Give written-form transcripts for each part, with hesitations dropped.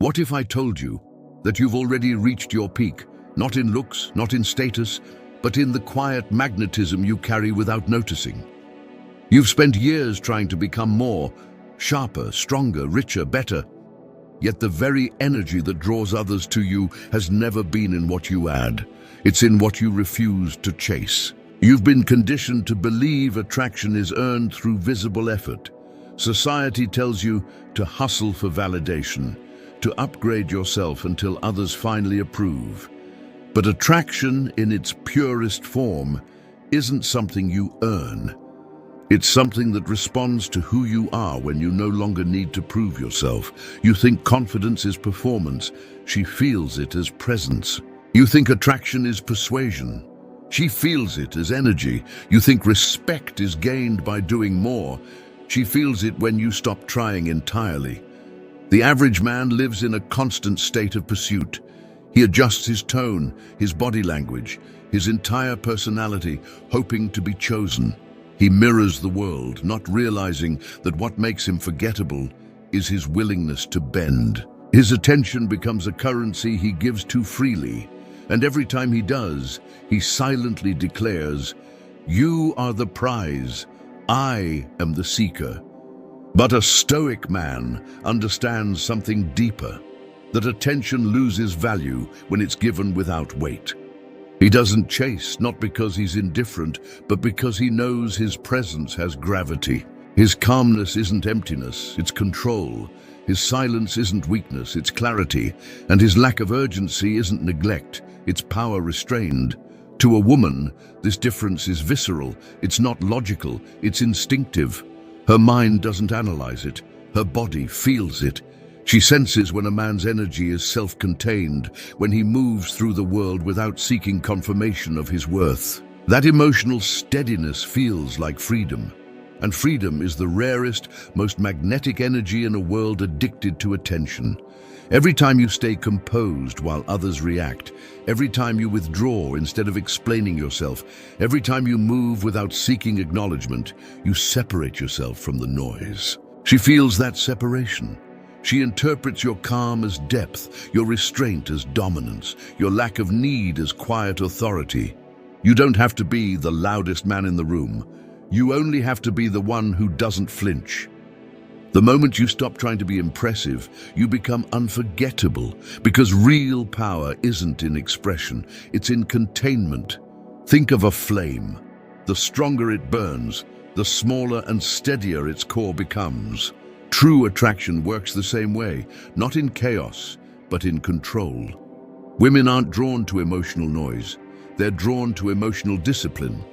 What if I told you that you've already reached your peak, not in looks, not in status, but in the quiet magnetism you carry without noticing? You've spent years trying to become more, sharper, stronger, richer, better, yet the very energy that draws others to you has never been in what you add. It's in what you refuse to chase. You've been conditioned to believe attraction is earned through visible effort. Society tells you to hustle for validation, to upgrade yourself until others finally approve. But attraction in its purest form isn't something you earn. It's something that responds to who you are when you no longer need to prove yourself. You think confidence is performance. She feels it as presence. You think attraction is persuasion. She feels it as energy. You think respect is gained by doing more. She feels it when you stop trying entirely. The average man lives in a constant state of pursuit. He adjusts his tone, his body language, his entire personality, hoping to be chosen. He mirrors the world, not realizing that what makes him forgettable is his willingness to bend. His attention becomes a currency he gives too freely, and every time he does, he silently declares, "You are the prize, I am the seeker." But a Stoic man understands something deeper, that attention loses value when it's given without weight. He doesn't chase, not because he's indifferent, but because he knows his presence has gravity. His calmness isn't emptiness, it's control. His silence isn't weakness, it's clarity. And his lack of urgency isn't neglect, it's power restrained. To a woman, this difference is visceral. It's not logical, it's instinctive. Her mind doesn't analyze it, her body feels it. She senses when a man's energy is self-contained, when he moves through the world without seeking confirmation of his worth. That emotional steadiness feels like freedom. And freedom is the rarest, most magnetic energy in a world addicted to attention. Every time you stay composed while others react, every time you withdraw instead of explaining yourself, every time you move without seeking acknowledgement, you separate yourself from the noise. She feels that separation. She interprets your calm as depth, your restraint as dominance, your lack of need as quiet authority. You don't have to be the loudest man in the room. You only have to be the one who doesn't flinch. The moment you stop trying to be impressive, you become unforgettable, because real power isn't in expression, it's in containment. Think of a flame. The stronger it burns, the smaller and steadier its core becomes. True attraction works the same way, not in chaos, but in control. Women aren't drawn to emotional noise, they're drawn to emotional discipline.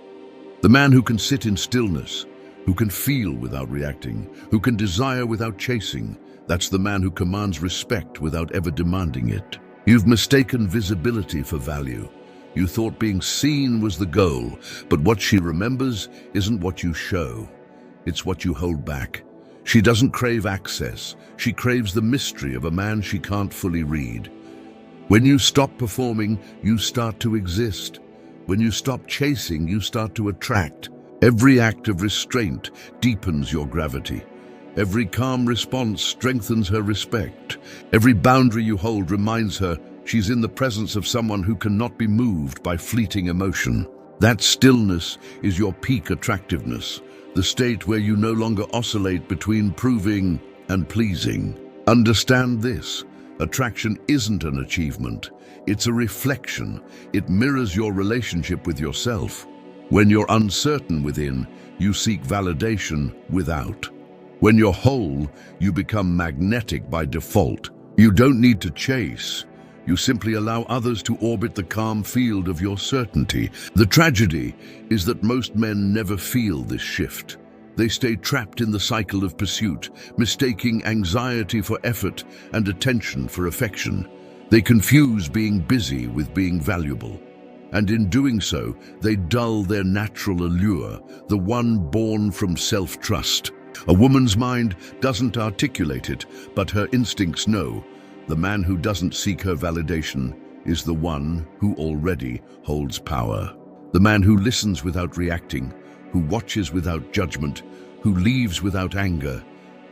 The man who can sit in stillness, who can feel without reacting, who can desire without chasing, that's the man who commands respect without ever demanding it. You've mistaken visibility for value. You thought being seen was the goal, but what she remembers isn't what you show, it's what you hold back. She doesn't crave access, she craves the mystery of a man she can't fully read. When you stop performing, you start to exist. When you stop chasing, you start to attract. Every act of restraint deepens your gravity. Every calm response strengthens her respect. Every boundary you hold reminds her she's in the presence of someone who cannot be moved by fleeting emotion. That stillness is your peak attractiveness, the state where you no longer oscillate between proving and pleasing. Understand this: attraction isn't an achievement, it's a reflection. It mirrors your relationship with yourself. When you're uncertain within, you seek validation without. When you're whole, you become magnetic by default. You don't need to chase. You simply allow others to orbit the calm field of your certainty. The tragedy is that most men never feel this shift. They stay trapped in the cycle of pursuit, mistaking anxiety for effort and attention for affection. They confuse being busy with being valuable. And in doing so, they dull their natural allure, the one born from self-trust. A woman's mind doesn't articulate it, but her instincts know. The man who doesn't seek her validation is the one who already holds power. The man who listens without reacting, who watches without judgment, who leaves without anger,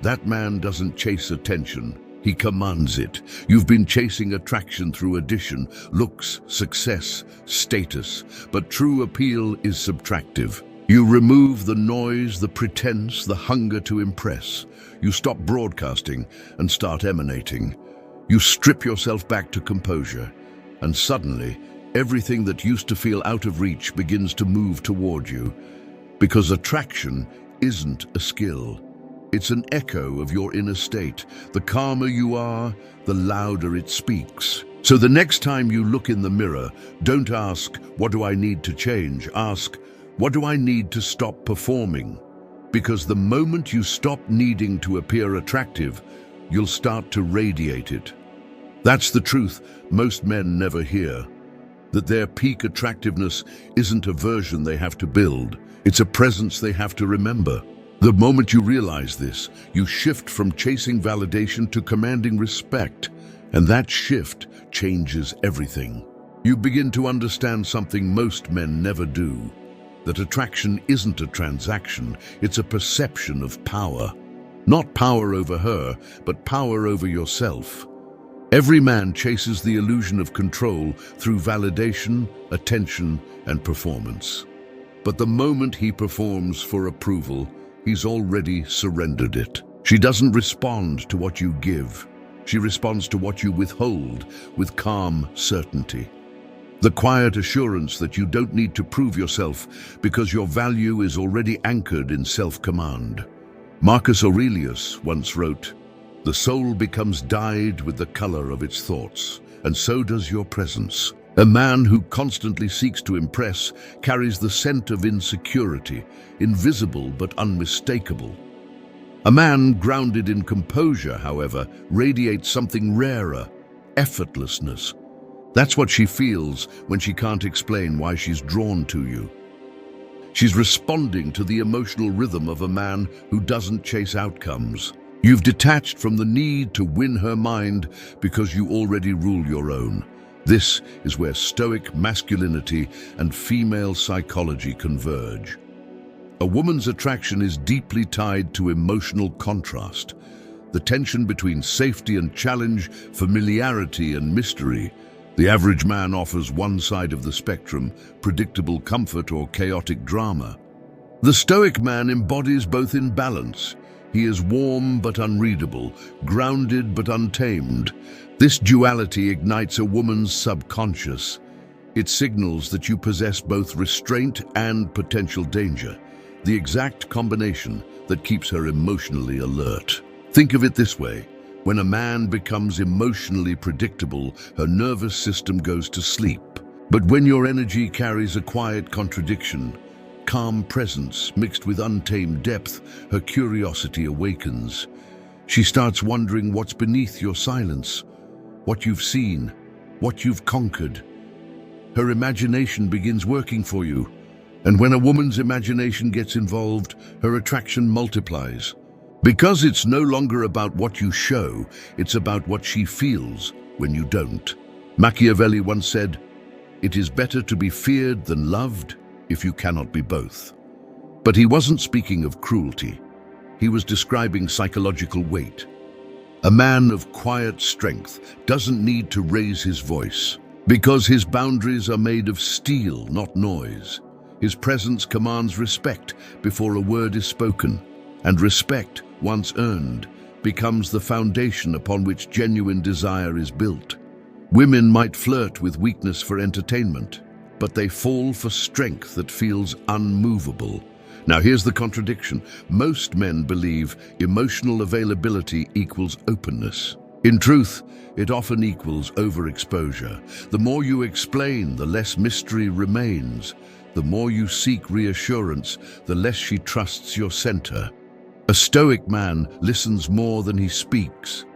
that man doesn't chase attention, He commands it. You've been chasing attraction through addition, looks, success, status, but true appeal is subtractive. You remove the noise, the pretense, the hunger to impress. You stop broadcasting and start emanating. You strip yourself back to composure, and suddenly, everything that used to feel out of reach begins to move toward you. Because attraction isn't a skill. It's an echo of your inner state. The calmer you are, the louder it speaks. So the next time you look in the mirror, don't ask, what do I need to change? Ask, what do I need to stop performing? Because the moment you stop needing to appear attractive, you'll start to radiate it. That's the truth most men never hear. That their peak attractiveness isn't a version they have to build. It's a presence they have to remember. The moment you realize this, you shift from chasing validation to commanding respect. And that shift changes everything. You begin to understand something most men never do. That attraction isn't a transaction, it's a perception of power. Not power over her, but power over yourself. Every man chases the illusion of control through validation, attention, and performance. But the moment he performs for approval, he's already surrendered it. She doesn't respond to what you give. She responds to what you withhold with calm certainty. The quiet assurance that you don't need to prove yourself because your value is already anchored in self-command. Marcus Aurelius once wrote, "The soul becomes dyed with the color of its thoughts, and so does your presence." A man who constantly seeks to impress carries the scent of insecurity, invisible but unmistakable. A man grounded in composure, however, radiates something rarer, effortlessness. That's what she feels when she can't explain why she's drawn to you. She's responding to the emotional rhythm of a man who doesn't chase outcomes. You've detached from the need to win her mind because you already rule your own. This is where Stoic masculinity and female psychology converge. A woman's attraction is deeply tied to emotional contrast. The tension between safety and challenge, familiarity and mystery. The average man offers one side of the spectrum, predictable comfort or chaotic drama. The Stoic man embodies both in balance. He is warm but unreadable, grounded but untamed. This duality ignites a woman's subconscious. It signals that you possess both restraint and potential danger, the exact combination that keeps her emotionally alert. Think of it this way. When a man becomes emotionally predictable, her nervous system goes to sleep. But when your energy carries a quiet contradiction, calm presence mixed with untamed depth, her curiosity awakens. She starts wondering what's beneath your silence, what you've seen, what you've conquered. Her imagination begins working for you. And when a woman's imagination gets involved, her attraction multiplies. Because it's no longer about what you show, it's about what she feels when you don't. Machiavelli once said, "It is better to be feared than loved if you cannot be both." But he wasn't speaking of cruelty. He was describing psychological weight. A man of quiet strength doesn't need to raise his voice, because his boundaries are made of steel, not noise. His presence commands respect before a word is spoken, and respect, once earned, becomes the foundation upon which genuine desire is built. Women might flirt with weakness for entertainment, but they fall for strength that feels unmovable. Now here's the contradiction. Most men believe emotional availability equals openness. In truth, it often equals overexposure. The more you explain, the less mystery remains. The more you seek reassurance, the less she trusts your center. A Stoic man listens more than he speaks.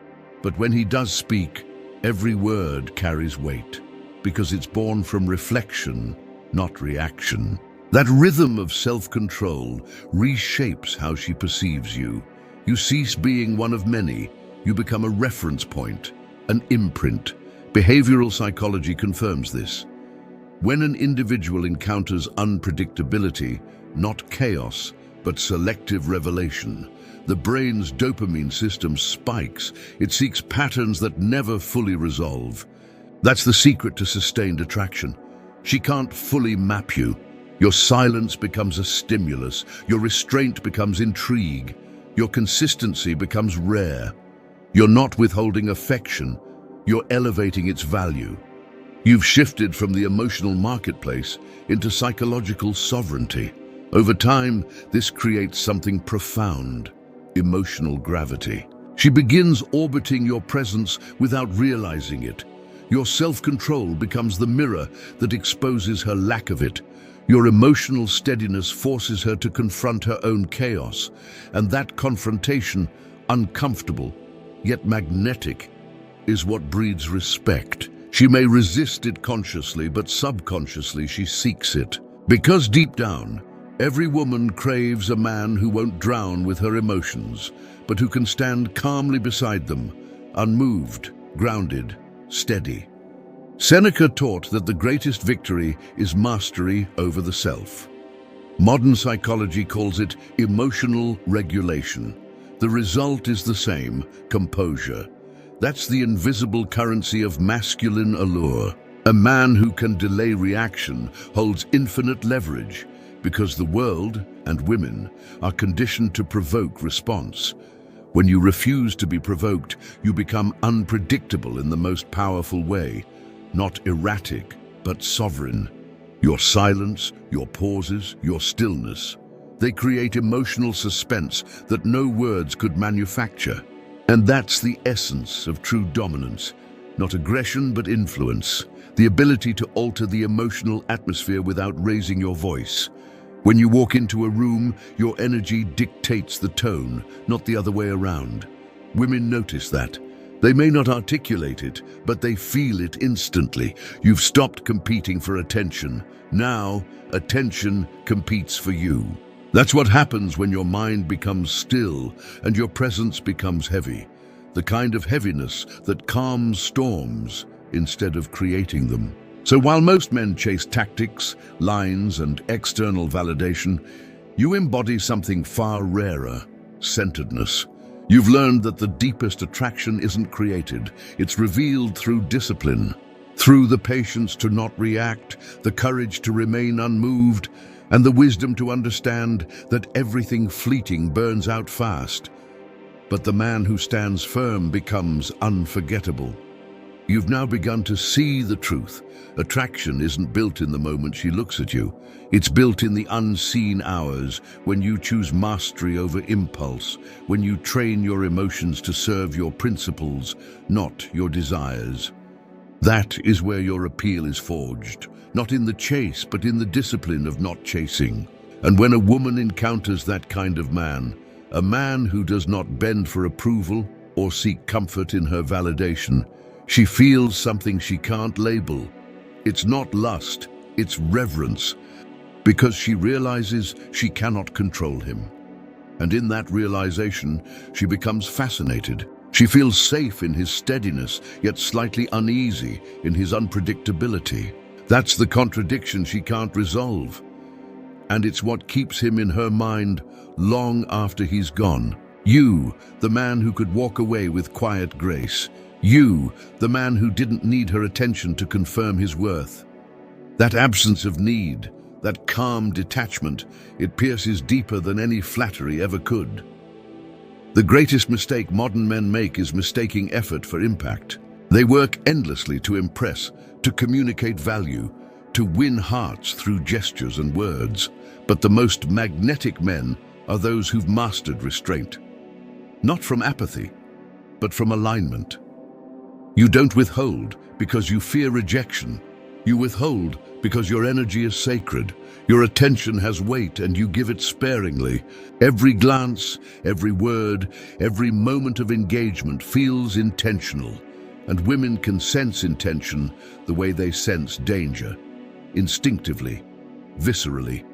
But when he does speak, every word carries weight, because it's born from reflection, not reaction. That rhythm of self-control reshapes how she perceives you. You cease being one of many. You become a reference point, an imprint. Behavioral psychology confirms this. When an individual encounters unpredictability, not chaos, but selective revelation. The brain's dopamine system spikes. It seeks patterns that never fully resolve. That's the secret to sustained attraction. She can't fully map you. Your silence becomes a stimulus. Your restraint becomes intrigue. Your consistency becomes rare. You're not withholding affection. You're elevating its value. You've shifted from the emotional marketplace into psychological sovereignty. Over time, this creates something profound: emotional gravity. She begins orbiting your presence without realizing it. Your self-control becomes the mirror that exposes her lack of it. Your emotional steadiness forces her to confront her own chaos, and that confrontation, uncomfortable yet magnetic, is what breeds respect. She may resist it consciously, but subconsciously she seeks it. Because deep down, every woman craves a man who won't drown with her emotions, but who can stand calmly beside them, unmoved, grounded, steady. Seneca taught that the greatest victory is mastery over the self. Modern psychology calls it emotional regulation. The result is the same: composure. That's the invisible currency of masculine allure. A man who can delay reaction holds infinite leverage, because the world and women are conditioned to provoke response. When you refuse to be provoked, you become unpredictable in the most powerful way. Not erratic, but sovereign. Your silence, your pauses, your stillness, they create emotional suspense that no words could manufacture. And that's the essence of true dominance. Not aggression, but influence. The ability to alter the emotional atmosphere without raising your voice. When you walk into a room, your energy dictates the tone, not the other way around. Women notice that. They may not articulate it, but they feel it instantly. You've stopped competing for attention. Now, attention competes for you. That's what happens when your mind becomes still and your presence becomes heavy. The kind of heaviness that calms storms instead of creating them. So while most men chase tactics, lines, and external validation, you embody something far rarer: centeredness. You've learned that the deepest attraction isn't created, it's revealed through discipline. Through the patience to not react, the courage to remain unmoved, and the wisdom to understand that everything fleeting burns out fast. But the man who stands firm becomes unforgettable. You've now begun to see the truth. Attraction isn't built in the moment she looks at you. It's built in the unseen hours, when you choose mastery over impulse, when you train your emotions to serve your principles, not your desires. That is where your appeal is forged, not in the chase, but in the discipline of not chasing. And when a woman encounters that kind of man, a man who does not bend for approval or seek comfort in her validation, she feels something she can't label. It's not lust, it's reverence, because she realizes she cannot control him. And in that realization, she becomes fascinated. She feels safe in his steadiness, yet slightly uneasy in his unpredictability. That's the contradiction she can't resolve. And it's what keeps him in her mind long after he's gone. You, the man who could walk away with quiet grace. You, the man who didn't need her attention to confirm his worth. That absence of need, that calm detachment, it pierces deeper than any flattery ever could. The greatest mistake modern men make is mistaking effort for impact. They work endlessly to impress, to communicate value, to win hearts through gestures and words. But the most magnetic men are those who've mastered restraint. Not from apathy, but from alignment. You don't withhold because you fear rejection. You withhold because your energy is sacred. Your attention has weight and you give it sparingly. Every glance, every word, every moment of engagement feels intentional. And women can sense intention the way they sense danger. Instinctively, viscerally.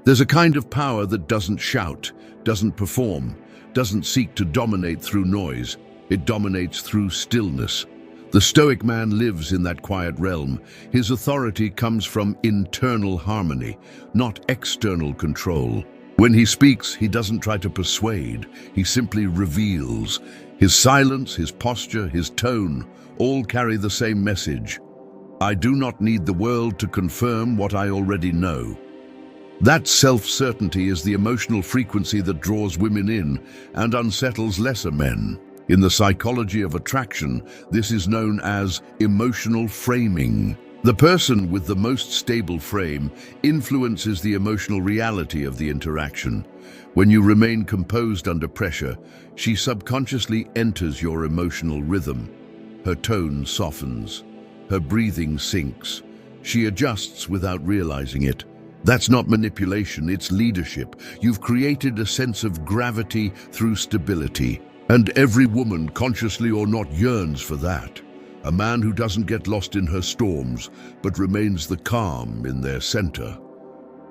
There's a kind of power that doesn't shout, doesn't perform, doesn't seek to dominate through noise. It dominates through stillness. The Stoic man lives in that quiet realm. His authority comes from internal harmony, not external control. When he speaks, he doesn't try to persuade, he simply reveals. His silence, his posture, his tone, all carry the same message. I do not need the world to confirm what I already know. That self-certainty is the emotional frequency that draws women in and unsettles lesser men. In the psychology of attraction, this is known as emotional framing. The person with the most stable frame influences the emotional reality of the interaction. When you remain composed under pressure, she subconsciously enters your emotional rhythm. Her tone softens. Her breathing sinks. She adjusts without realizing it. That's not manipulation, it's leadership. You've created a sense of gravity through stability. And every woman, consciously or not, yearns for that. A man who doesn't get lost in her storms, but remains the calm in their center.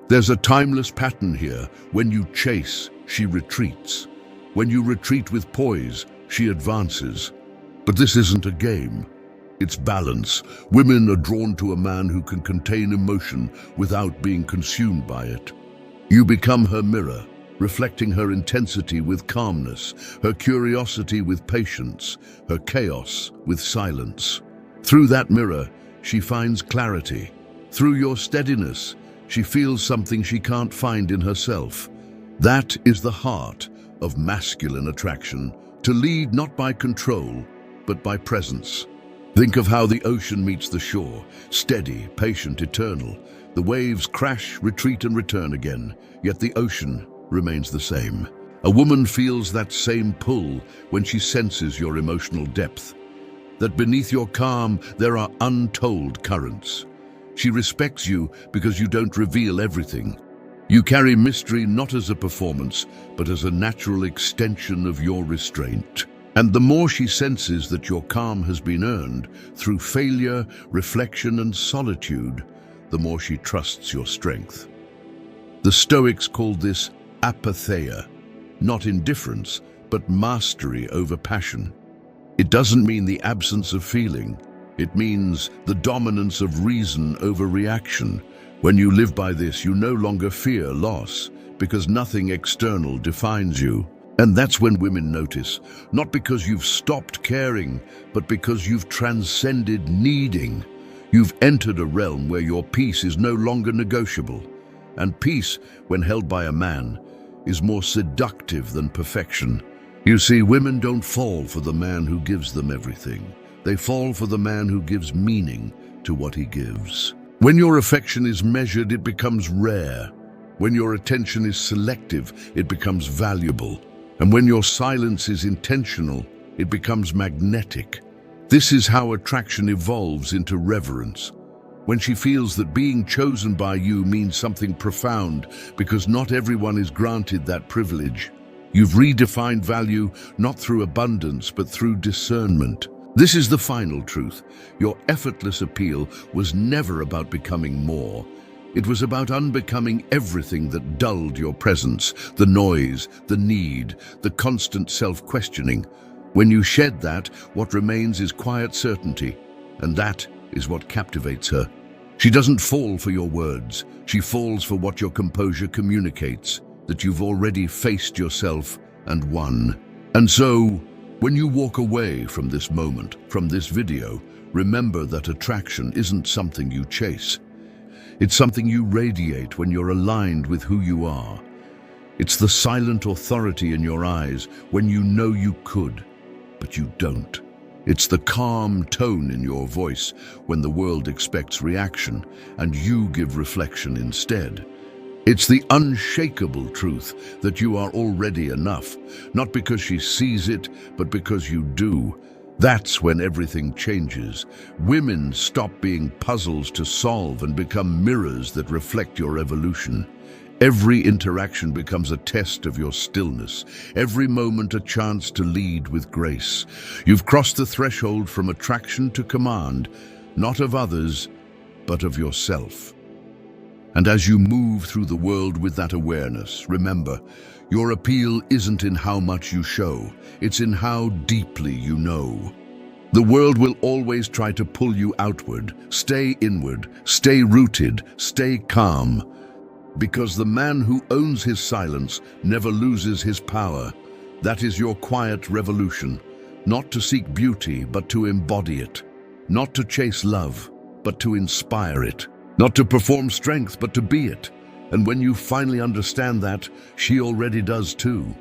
There's a timeless pattern here. When you chase, she retreats. When you retreat with poise, she advances. But this isn't a game. It's balance. Women are drawn to a man who can contain emotion without being consumed by it. You become her mirror, reflecting her intensity with calmness, her curiosity with patience, her chaos with silence. Through that mirror, she finds clarity. Through your steadiness, she feels something she can't find in herself. That is the heart of masculine attraction, to lead not by control, but by presence. Think of how the ocean meets the shore, steady, patient, eternal. The waves crash, retreat, and return again, yet the ocean remains the same. A woman feels that same pull when she senses your emotional depth, that beneath your calm there are untold currents. She respects you because you don't reveal everything. You carry mystery not as a performance, but as a natural extension of your restraint. And the more she senses that your calm has been earned through failure, reflection, and solitude, the more she trusts your strength. The Stoics called this apatheia, not indifference, but mastery over passion. It doesn't mean the absence of feeling. It means the dominance of reason over reaction. When you live by this, you no longer fear loss, because nothing external defines you. And that's when women notice, not because you've stopped caring, but because you've transcended needing. You've entered a realm where your peace is no longer negotiable. And peace, when held by a man, is more seductive than perfection. You see, women don't fall for the man who gives them everything. They fall for the man who gives meaning to what he gives. When your affection is measured, it becomes rare. When your attention is selective, it becomes valuable. And when your silence is intentional, it becomes magnetic. This is how attraction evolves into reverence. When she feels that being chosen by you means something profound, because not everyone is granted that privilege. You've redefined value not through abundance, but through discernment. This is the final truth. Your effortless appeal was never about becoming more. It was about unbecoming everything that dulled your presence, the noise, the need, the constant self-questioning. When you shed that, what remains is quiet certainty, and that is what captivates her. She doesn't fall for your words. She falls for what your composure communicates, that you've already faced yourself and won. And so, when you walk away from this moment, from this video, remember that attraction isn't something you chase. It's something you radiate when you're aligned with who you are. It's the silent authority in your eyes when you know you could, but you don't. It's the calm tone in your voice when the world expects reaction and you give reflection instead. It's the unshakable truth that you are already enough, not because she sees it, but because you do. That's when everything changes. Women stop being puzzles to solve and become mirrors that reflect your evolution. Every interaction becomes a test of your stillness, every moment a chance to lead with grace. You've crossed the threshold from attraction to command, not of others, but of yourself. And as you move through the world with that awareness, remember, your appeal isn't in how much you show, it's in how deeply you know. The world will always try to pull you outward. Stay inward, stay rooted, stay calm. Because the man who owns his silence never loses his power. That is your quiet revolution. Not to seek beauty, but to embody it. Not to chase love, but to inspire it. Not to perform strength, but to be it. And when you finally understand that, she already does too.